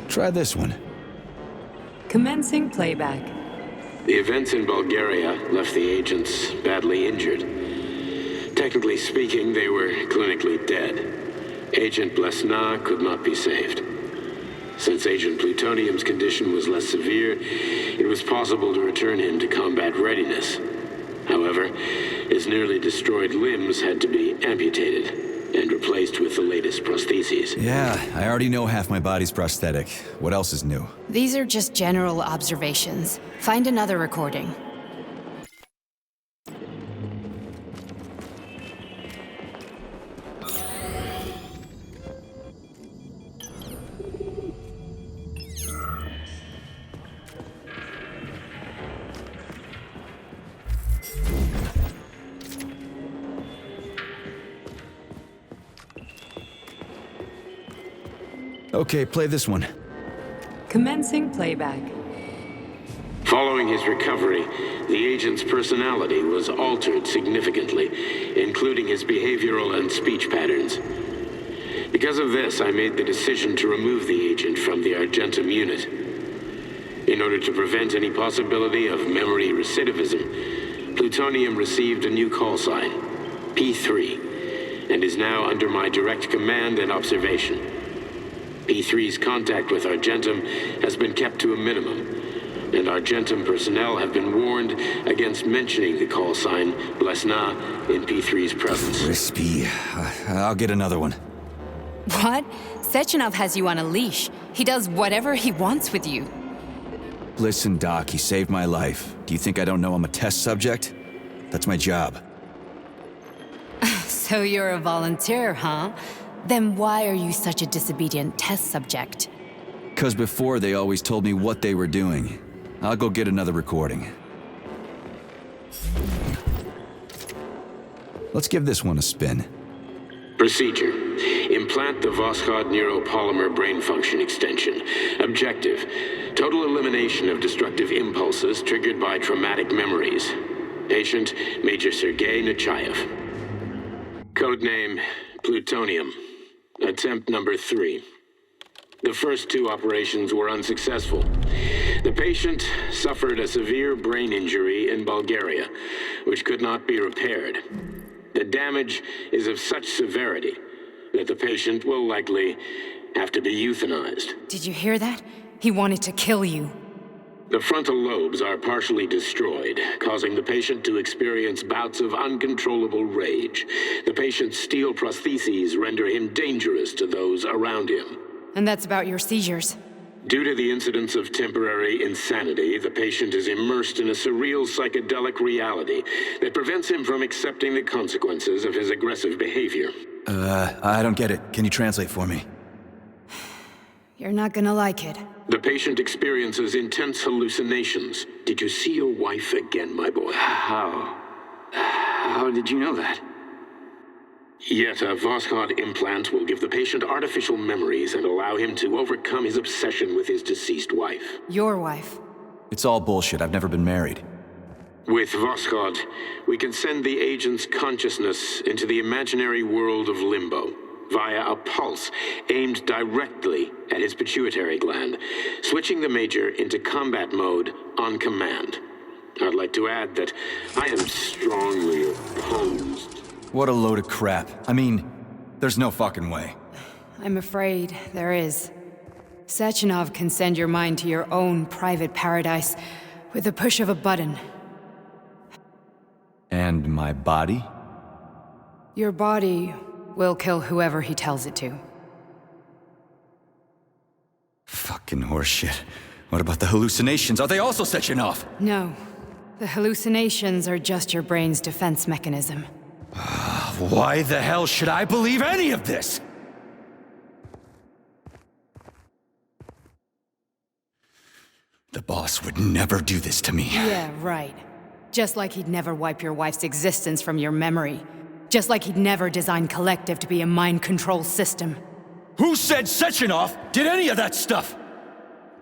Try this one. Commencing playback. The events in Bulgaria left the agents badly injured. Technically speaking, they were clinically dead. Agent Blesna could not be saved. Since Agent Plutonium's condition was less severe, it was possible to return him to combat readiness. However, his nearly destroyed limbs had to be amputated and replaced with the latest prostheses. Yeah, I already know half my body's prosthetic. What else is new? These are just general observations. Find another recording. Okay, play this one. Commencing playback. Following his recovery, the agent's personality was altered significantly, including his behavioral and speech patterns. Because of this, I made the decision to remove the agent from the Argentum unit. In order to prevent any possibility of memory recidivism, Plutonium received a new call sign, P3, and is now under my direct command and observation. P3's contact with Argentum has been kept to a minimum, and Argentum personnel have been warned against mentioning the call sign Blesna in P3's presence. Crispy. I'll get another one. What? Sechenov has you on a leash. He does whatever he wants with you. Listen, Doc, he saved my life. Do you think I don't know I'm a test subject? That's my job. So you're a volunteer, huh? Then why are you such a disobedient test subject? 'Cause before they always told me what they were doing. I'll go get another recording. Let's give this one a spin. Procedure. Implant the Voskhod neuropolymer brain function extension. Objective. Total elimination of destructive impulses triggered by traumatic memories. Patient, Major Sergei Nechayev. Codename, Plutonium. Attempt number 3. The first 2 operations were unsuccessful. The patient suffered a severe brain injury in Bulgaria, which could not be repaired. The damage is of such severity that the patient will likely have to be euthanized. Did you hear that? He wanted to kill you. The frontal lobes are partially destroyed, causing the patient to experience bouts of uncontrollable rage. The patient's steel prostheses render him dangerous to those around him. And that's about your seizures. Due to the incidence of temporary insanity, the patient is immersed in a surreal psychedelic reality that prevents him from accepting the consequences of his aggressive behavior. I don't get it. Can you translate for me? You're not gonna like it. The patient experiences intense hallucinations. Did you see your wife again, my boy? How did you know that? Yet a Voskhod implant will give the patient artificial memories and allow him to overcome his obsession with his deceased wife. Your wife. It's all bullshit. I've never been married. With Voskhod, we can send the agent's consciousness into the imaginary world of limbo via a pulse aimed directly at his pituitary gland, switching the Major into combat mode on command. I'd like to add that I am strongly opposed. What a load of crap. I mean, there's no fucking way. I'm afraid there is. Sechenov can send your mind to your own private paradise with the push of a button. And my body? Your body will kill whoever he tells it to. Fucking horseshit. What about the hallucinations? Are they also Sechenov? No. The hallucinations are just your brain's defense mechanism. Why the hell should I believe any of this? The boss would never do this to me. Yeah, right. Just like he'd never wipe your wife's existence from your memory. Just like he'd never design Collective to be a mind control system. Who said Sechenov did any of that stuff?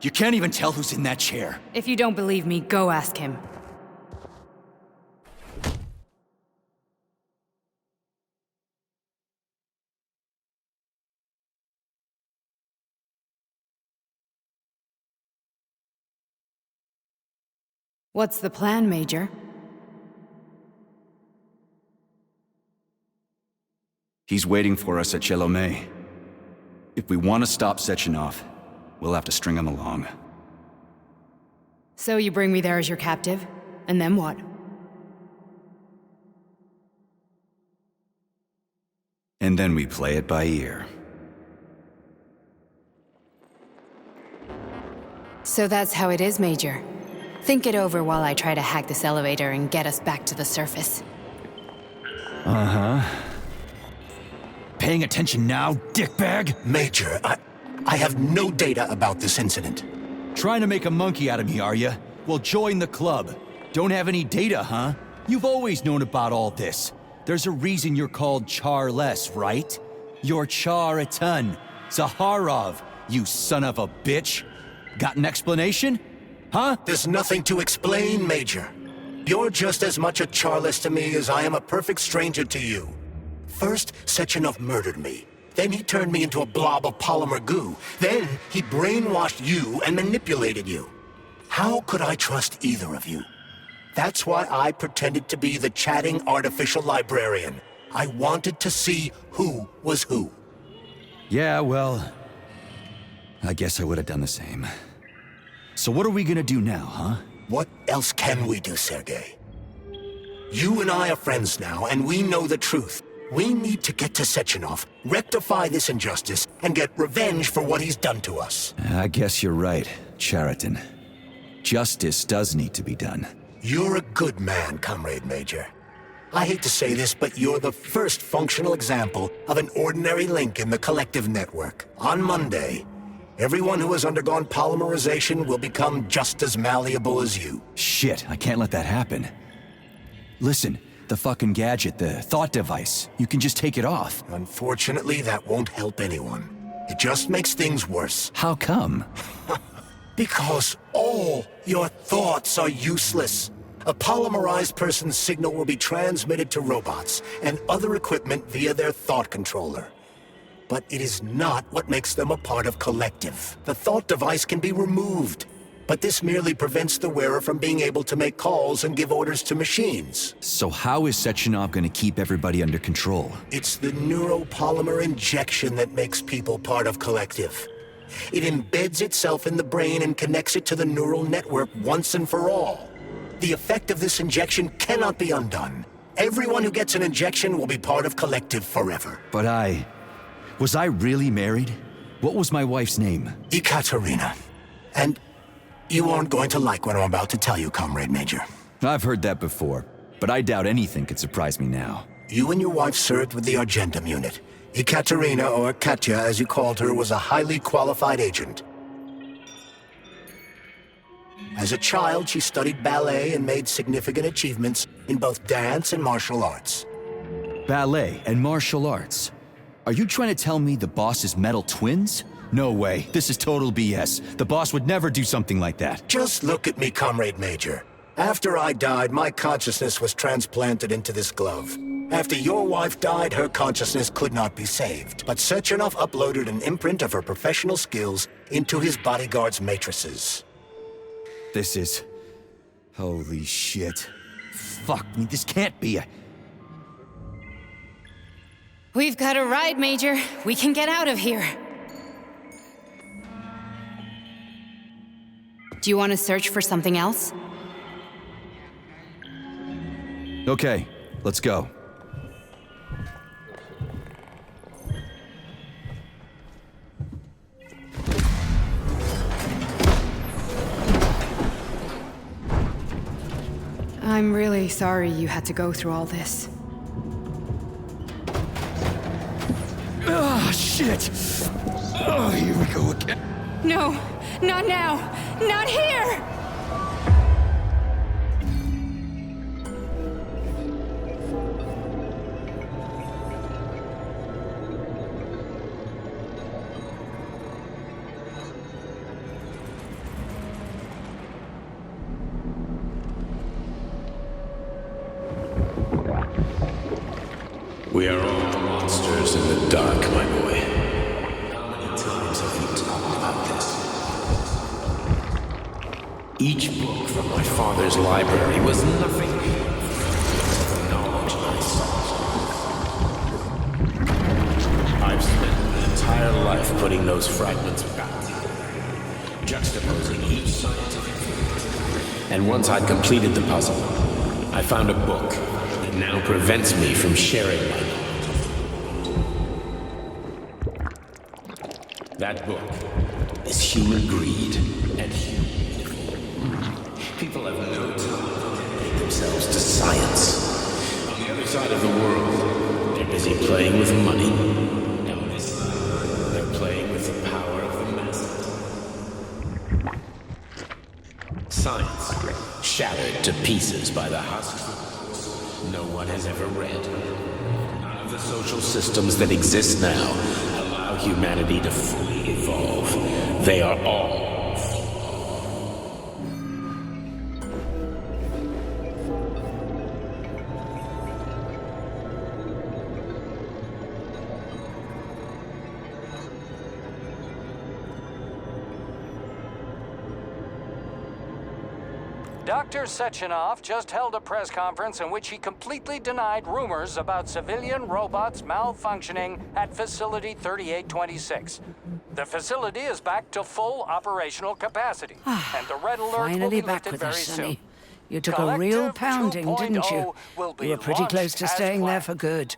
You can't even tell who's in that chair. If you don't believe me, go ask him. What's the plan, Major? He's waiting for us at Chelomey. If we want to stop Sechenov, we'll have to string him along. So you bring me there as your captive, and then what? And then we play it by ear. So that's how it is, Major. Think it over while I try to hack this elevator and get us back to the surface. Uh-huh. Paying attention now, dickbag? Major, I have no data about this incident. Trying to make a monkey out of me, are you? Well, join the club. Don't have any data, huh? You've always known about all this. There's a reason you're called Charless, right? You're Char-a-ton. Zaharov, you son of a bitch. Got an explanation? Huh? There's nothing to explain, Major. You're just as much a Charless to me as I am a perfect stranger to you. First, Sechenov murdered me. Then he turned me into a blob of polymer goo. Then he brainwashed you and manipulated you. How could I trust either of you? That's why I pretended to be the chatting artificial librarian. I wanted to see who was who. Yeah, well, I guess I would have done the same. So what are we gonna do now, huh? What else can we do, Sergei? You and I are friends now, and we know the truth. We need to get to Sechenov, rectify this injustice, and get revenge for what he's done to us. I guess you're right, Chariton. Justice does need to be done. You're a good man, Comrade Major. I hate to say this, but you're the first functional example of an ordinary link in the collective network. On Monday, everyone who has undergone polymerization will become just as malleable as you. Shit, I can't let that happen. Listen, the fucking gadget, the thought device, you can just take it off. Unfortunately, that won't help anyone. It just makes things worse. How come? Because all your thoughts are useless. A polymerized person's signal will be transmitted to robots and other equipment via their thought controller. But it is not what makes them a part of collective. The thought device can be removed, but this merely prevents the wearer from being able to make calls and give orders to machines. So how is Sechenov gonna keep everybody under control? It's the neuropolymer injection that makes people part of collective. It embeds itself in the brain and connects it to the neural network once and for all. The effect of this injection cannot be undone. Everyone who gets an injection will be part of collective forever. But was I really married? What was my wife's name? Ekaterina. And you aren't going to like what I'm about to tell you, Comrade Major. I've heard that before, but I doubt anything could surprise me now. You and your wife served with the Argentum unit. Ekaterina, or Katya as you called her, was a highly qualified agent. As a child, she studied ballet and made significant achievements in both dance and martial arts. Ballet and martial arts? Are you trying to tell me the boss is metal twins? No way, this is total BS. The boss would never do something like that. Just look at me, Comrade Major. After I died, my consciousness was transplanted into this glove. After your wife died, her consciousness could not be saved. But Sechenov uploaded an imprint of her professional skills into his bodyguard's matrices. This is... holy shit. Fuck me, this can't be a... We've got a ride, Major. We can get out of here. Do you want to search for something else? Okay, let's go. I'm really sorry you had to go through all this. Ah, shit! Oh, here we go again. No, not now! Not here! We are all monsters in the dark, my boy. How many times have we talked about this? Each book from my father's library was nothing but the knowledge I sought. I've spent an entire life putting those fragments back together, juxtaposing each scientific fact. And once I'd completed the puzzle, I found a book that now prevents me from sharing my knowledge. That book is human greed and human evil. People have no time to dedicate themselves to science. On the other side of the world, they're busy playing with money. And on this side, they're playing with the power of the masses. Science, shattered to pieces by the husks of books no one has ever read. None of the social systems that exist now allow humanity to fully evolve. They are all Dr. Sechenov just held a press conference in which he completely denied rumors about civilian robots malfunctioning at Facility 3826. The facility is back to full operational capacity, and the red alert will Finally be back lifted with very us, Sonny. soon. You took a real Collective pounding, didn't you? 2.0 will be You were pretty close launched to as staying there planned. for good.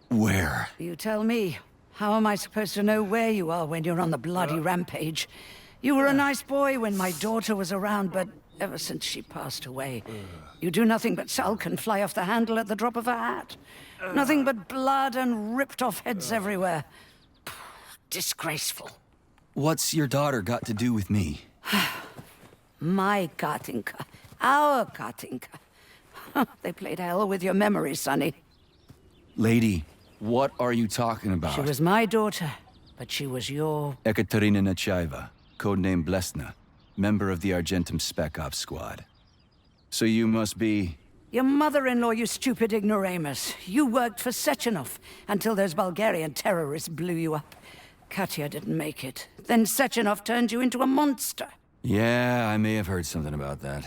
Where? You tell me. How am I supposed to know where you are when you're on the bloody rampage? You were a nice boy when my daughter was around, but ever since she passed away, you do nothing but sulk and fly off the handle at the drop of a hat. Nothing but blood and ripped off heads everywhere. Disgraceful. What's your daughter got to do with me? My Katinka. Our Katinka. They played hell with your memory, Sonny. Lady, what are you talking about? She was my daughter, but she was your... Ekaterina Nechaeva, codename Blesna, member of the Argentum Spec Ops squad. So you must be... Your mother-in-law, you stupid ignoramus. You worked for Sechenov until those Bulgarian terrorists blew you up. Katya didn't make it. Then Sechenov turned you into a monster. Yeah, I may have heard something about that.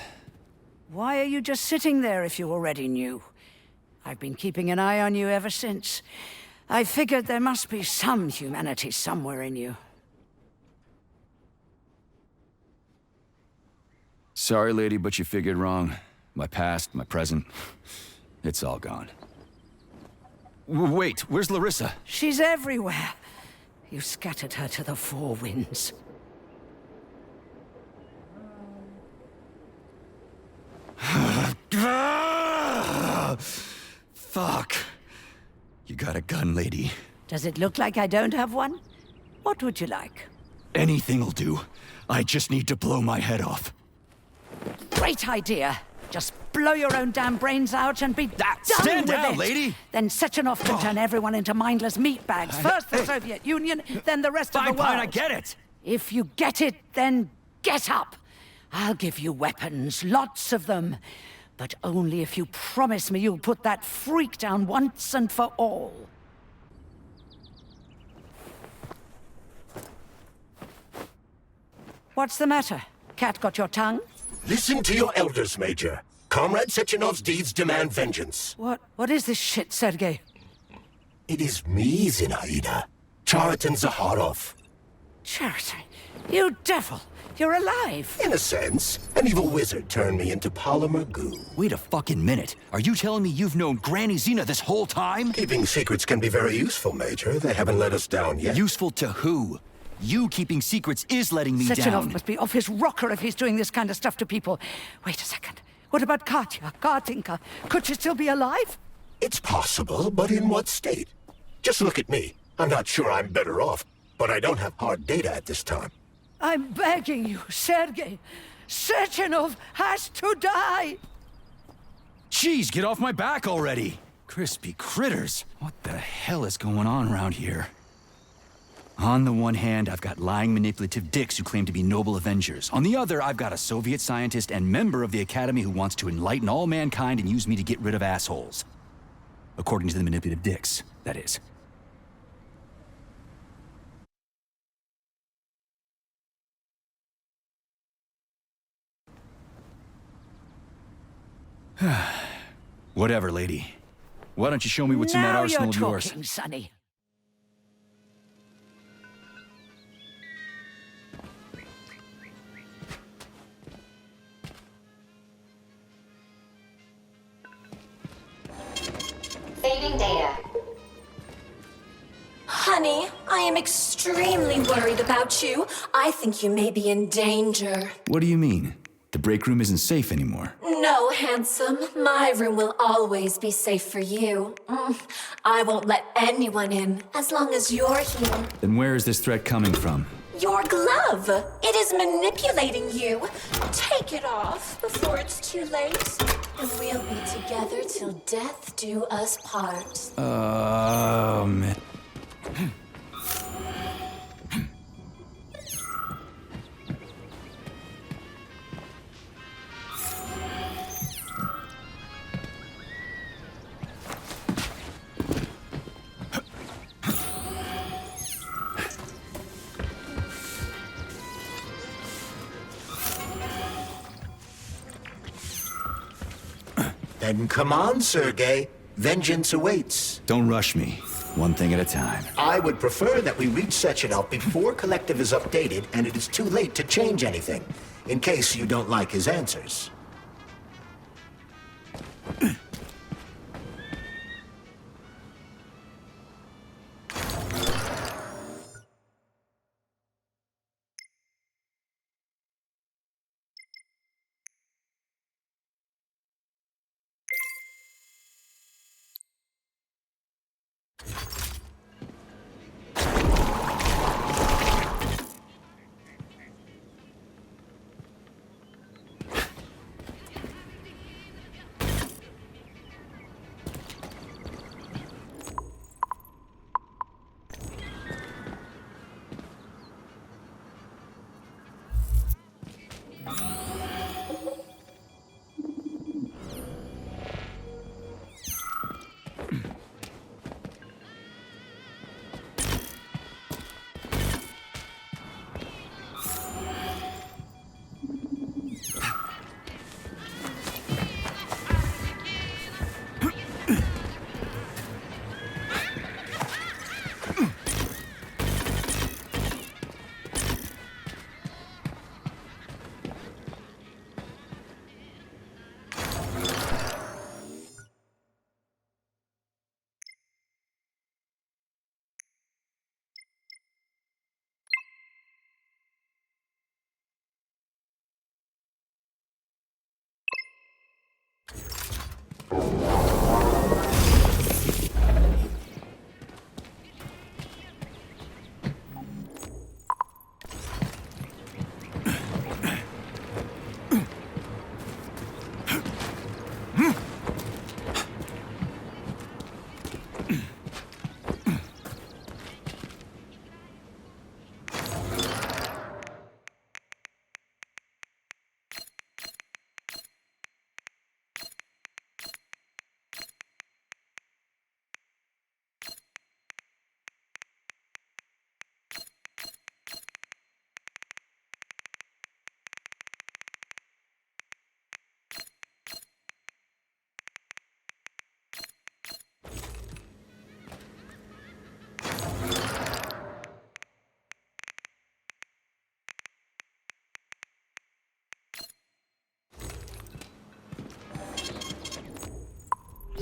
Why are you just sitting there if you already knew? I've been keeping an eye on you ever since. I figured there must be some humanity somewhere in you. Sorry, lady, but you figured wrong. My past, my present, it's all gone. Wait, where's Larissa? She's everywhere. You scattered her to the four winds. Fuck. You got a gun, lady. Does it look like I don't have one? What would you like? Anything'll do. I just need to blow my head off. Great idea. Just blow your own damn brains out and be done stand with down, it. lady. Then Sechenov can turn everyone into mindless meatbags. First the Soviet Union, then the rest of the world. Fine, I get it. If you get it, then get up. I'll give you weapons, lots of them. But only if you promise me you'll put that freak down once and for all. What's the matter? Cat got your tongue? Listen to your elders, Major. Comrade Sechenov's deeds demand vengeance. What is this shit, Sergei? It is me, Zinaida. Chariton Zaharov. Chariton, you devil! You're alive! In a sense, an evil wizard turned me into polymer goo. Wait a fucking minute. Are you telling me you've known Granny Zina this whole time? Keeping secrets can be very useful, Major. They haven't let us down yet. Useful to who? You keeping secrets is letting me Sechenov down. must be off his rocker if he's doing this kind of stuff to people. Wait a second. What about Katya, Katinka? Could she still be alive? It's possible, but in what state? Just look at me. I'm not sure I'm better off, but I don't have hard data at this time. I'm begging you, Sergei. Sechenov has to die! Jeez, get off my back already! Crispy critters. What the hell is going on around here? On the one hand, I've got lying, manipulative dicks who claim to be noble avengers. On the other, I've got a Soviet scientist and member of the Academy who wants to enlighten all mankind and use me to get rid of assholes. According to the manipulative dicks, that is. Whatever, lady. Why don't you show me what's in that arsenal of Now yours? you're talking, Sonny. Saving data. Honey, I am extremely worried about you. I think you may be in danger. What do you mean? The break room isn't safe anymore. No, handsome. My room will always be safe for you. I won't let anyone in as long as you're here. Then where is this threat coming from? Your glove. It is manipulating you. Take it off before it's too late. And we'll be together till death do us part. Man. Then come on, Sergei. Vengeance awaits. Don't rush me. One thing at a time. I would prefer that we reach Sechenov before Collective is updated and it is too late to change anything, in case you don't like his answers.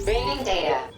Reading data.